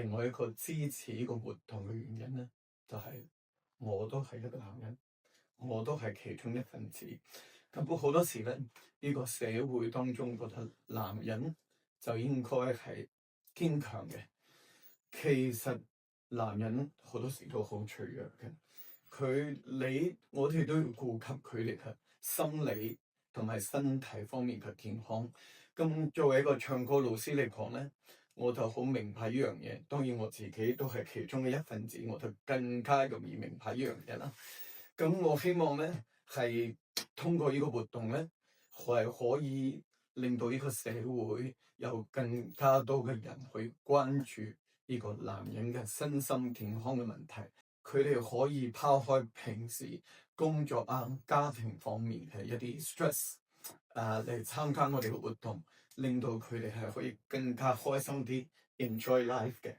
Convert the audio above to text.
另外一個支持呢個活動嘅原因咧，就係我都係一個男人，我都係其中一份子。咁好多時咧，呢個社會當中覺得男人就應該係堅強嘅，其實男人好多時都好脆弱嘅。我哋都要顧及佢哋嘅心理同埋身體方面嘅健康。咁作為一個唱歌老師嚟講咧，我就好明白呢樣嘢。當然我自己都係其中嘅一份子，我就更加容易明白呢樣嘢啦。咁我希望咧係通過呢個活動咧，係可以令到呢個社會有更加多嘅人去關注呢個男人嘅身心健康嘅問題。佢哋可以拋開平時工作啊、家庭方面嘅一啲 stress 嚟參加我哋嘅活動，令到佢哋係可以更加開心啲 enjoy life 嘅。